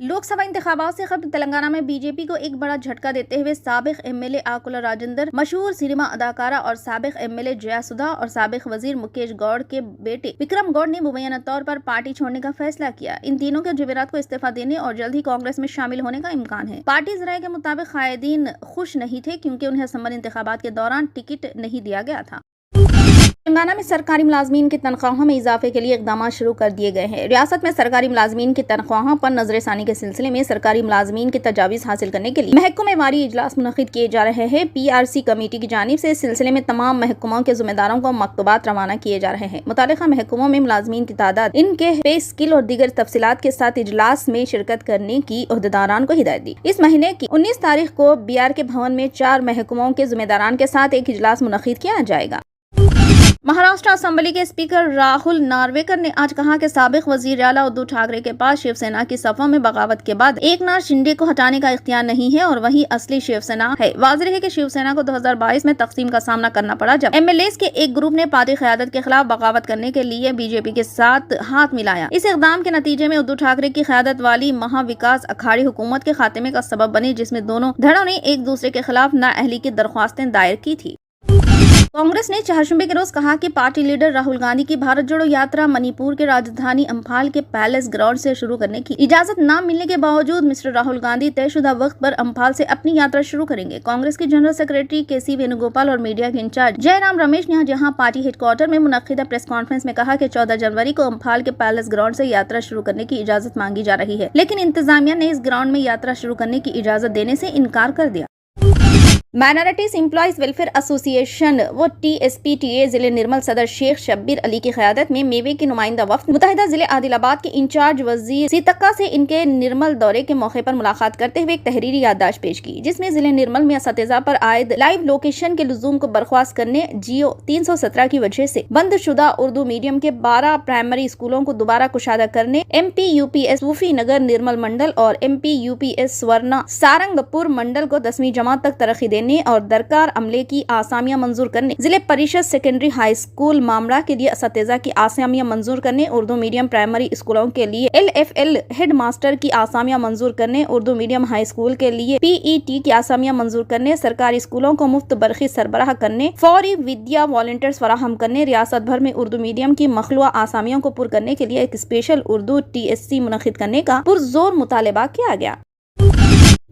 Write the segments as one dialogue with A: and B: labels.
A: लोक सभा इंतखाबात से कबल तेलंगाना में बीजेपी को एक बड़ा झटका देते हुए साबिक एमएलए आकुला राजेंद्र, मशहूर सिनेमा अदाकारा और साबिक एमएलए जयासुधा और साबिक वजीर मुकेश गौड़ के बेटे विक्रम गौड़ ने मुबैना तौर पर पार्टी छोड़ने का फैसला किया। इन तीनों के जुमेरात को इस्तीफा देने और जल्द ही कांग्रेस में शामिल होने का इम्कान है। पार्टी ज़राए के मुताबिक कायदीन खुश नहीं थे क्योंकि उन्हें असम्बली इंतखाबात के दौरान टिकट नहीं दिया गया था। तेलंगाना में सरकारी मुलाजमीन की तनख्वाहों में इजाफे के लिए इकदाम शुरू कर दिए गए हैं। रियासत में सरकारी मुलाजमीन की तनख्वाहों पर नजरसानी के सिलसिले में सरकारी मुलाजमीन की तजावीज़ हासिल करने के लिए महकमेवारी इजलास मुनक़िद किए जा रहे हैं। PRC कमेटी की जानिब से इस सिलसिले में तमाम महकमों के जिम्मेदारों को मकतूबात रवाना किए जा रहे हैं। मुतालिका महकमों में मुलाजमीन की तादाद, इनके पे स्किल और दीगर तफसीलात के साथ इजलास में शिरकत करने की ओहदेदारान को हिदायत दी। इस महीने की 19 तारीख को BR के भवन में 4 महकमों के जिम्मेदारान के साथ एक इजलास मुनक़िद किया जाएगा। महाराष्ट्र असेंबली के स्पीकर राहुल नार्वेकर ने आज कहा कि साबिक वजीर आला उद्धव ठाकरे के पास शिवसेना की सफों में बगावत के बाद एकनाथ शिंदे को हटाने का इख्तियार नहीं है और वही असली शिवसेना है। वाज़ेह है कि शिवसेना को 2022 में तकसीम का सामना करना पड़ा जब MLAs के एक ग्रुप ने पार्टी क़यादत के खिलाफ बगावत करने के लिए बीजेपी के साथ हाथ मिलाया। इस इक़दाम के नतीजे में उद्धव ठाकरे की क़यादत वाली महाविकास अखाड़ी हुकूमत के खात्मे का सबब बनी, जिसमें दोनों धड़ों ने एक दूसरे के खिलाफ नाअहली की दरख्वास्तें दायर की थी। कांग्रेस ने चारशंबे के रोज कहा कि पार्टी लीडर राहुल गांधी की भारत जोड़ो यात्रा मणिपुर के राजधानी अम्फाल के पैलेस ग्राउंड से शुरू करने की इजाजत न मिलने के बावजूद मिस्टर राहुल गांधी तयशुदा वक्त पर अम्फाल से अपनी यात्रा शुरू करेंगे। कांग्रेस के जनरल सेक्रेटरी KC वेणुगोपाल और मीडिया के इंचार्ज जयराम रमेश ने जहां पार्टी हेडक्वार्टर में मुनक्किदा प्रेस कॉन्फ्रेंस में कहा कि 14 जनवरी को अम्फाल के पैलेस ग्राउंड से यात्रा शुरू करने की इजाजत मांगी जा रही है, लेकिन इंतजामिया ने इस ग्राउंड में यात्रा शुरू करने की इजाजत देने से इनकार कर दिया। माइनॉरिटीज एम्प्लॉइज वेलफेयर एसोसिएशन व TSPTA जिले निर्मल सदर शेख शब्बीर अली की क़यादत में मेवे के नुमाइंदा वफ्द मुतहिदा जिले आदिलाबाद के इंचार्ज वजीर सीतक्का से इनके निर्मल दौरे के मौके पर मुलाकात करते हुए एक तहरीरी याददाश्त पेश की, जिसमें जिले निर्मल में असतिज़ा पर आयद लाइव लोकेशन के लुज़ूम को बर्खास्त करने, GO 317 की वजह से बंद शुदा उर्दू मीडियम के 12 प्राइमरी स्कूलों को दोबारा कुशादा करने, MP-UPS सूफी नगर निर्मल मंडल और MP-UPS स्वर्णा सारंगपुर मंडल को 10वीं जमात तक तरक्की देने और दरकार अमले की आसामियां मंजूर करने, जिले परिषद सेकेंडरी हाई स्कूल मामला के लिए असतिज़ा की आसामियां मंजूर करने, उर्दू मीडियम प्राइमरी स्कूलों के लिए LFL हेड मास्टर की आसामियां मंजूर करने, उर्दू मीडियम हाई स्कूल के लिए PET की आसामियां मंजूर करने, सरकारी स्कूलों को मुफ्त बरखी सरबराह करने, फौरी विद्या वॉलंटियर्स फराहम करने, रियासत भर में उर्दू मीडियम की मखलूआ आसामियों को पुर करने के लिए एक स्पेशल उर्दू TSC मुनक़िद करने का पुरजोर मुतालबा किया गया।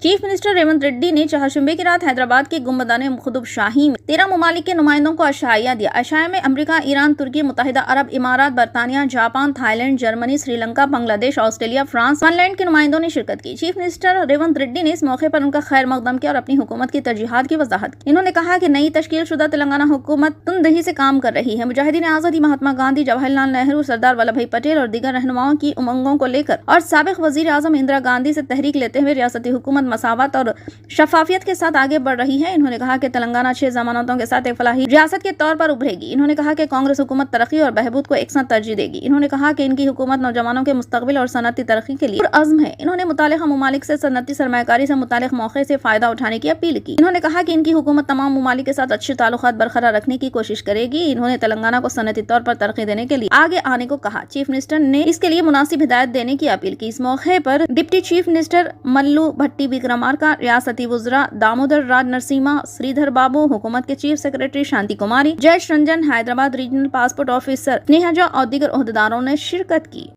A: चीफ मिनिस्टर रेवंत रेड्डी ने चारशंबे की रात हैदराबाद के गुंबदाने खुदुब शाही में 13 ममालिक के नुमाइंदों को अशाया दिया। अशाया में अमेरिका, ईरान, तुर्की, मुत्तहिदा अरब इमारात, बरतानिया, Japan, Thailand, Germany, Sri Lanka, Bangladesh, Australia, France, Finland के नुमाइंदों ने शिरकत की। चीफ मिनिस्टर रेवंत रेड्डी ने इस मौके पर उनका खैर मकदम किया और अपनी हुकूमत की तरजीहात की वजाहत की। इन्होंने कहा कि नई तश्कील शुदा तेलंगाना हुकूमत तुंदही से काम कर रही है। मुजाहिदीन आज़ादी महात्मा गांधी, जवाहरलाल नेहरू, सरदार वल्लभ भाई पटेल और दीगर रहनुमाओं की उमंगों को लेकर और साबिक वजीर आजम इंदिरा गांधी से तहरीक लेते हुए रियासती हुकूमत मसावत और शफाफियत के साथ आगे बढ़ रही है। इन्होंने कहा कि तेलंगाना 6 जमानतों के साथ एक फलाही रियासत के तौर पर उभरेगी। इन्होंने कहा कि कांग्रेस हुकूमत तरक्की और बहबूद को एकसाथ तरजीह देगी। इन्होंने कहा कि इनकी हुकूमत नौजवानों के मुस्तकबिल और सनती तरक्की के लिए पुरअज़्म है। इन्होंने मुतालिका ममालिक से सनती सरमायाकारी से मुतालिक मौके से फायदा उठाने की अपील की। इन्होंने कहा कि इनकी हुकूमत तमाम ममालिक के साथ अच्छे ताल्लुकात बरकरार रखने की कोशिश करेगी। इन्होंने तेलंगाना को सनती तौर पर तरक्की देने के लिए आगे आने को कहा। चीफ मिनिस्टर ने इसके लिए मुनासिब हिदायत देने की अपील की। इस मौके पर deputy chief minister Mallu Bhatti Vikramarka, रियासती वज़रा दामोदर राज नरसिम्हा, श्रीधर बाबू, हुकूमत के chief secretary Shanti Kumari, Jayesh Ranjan, Hyderabad regional passport officer Snehaja और दीगर ओहदेदारों ने शिरकत की।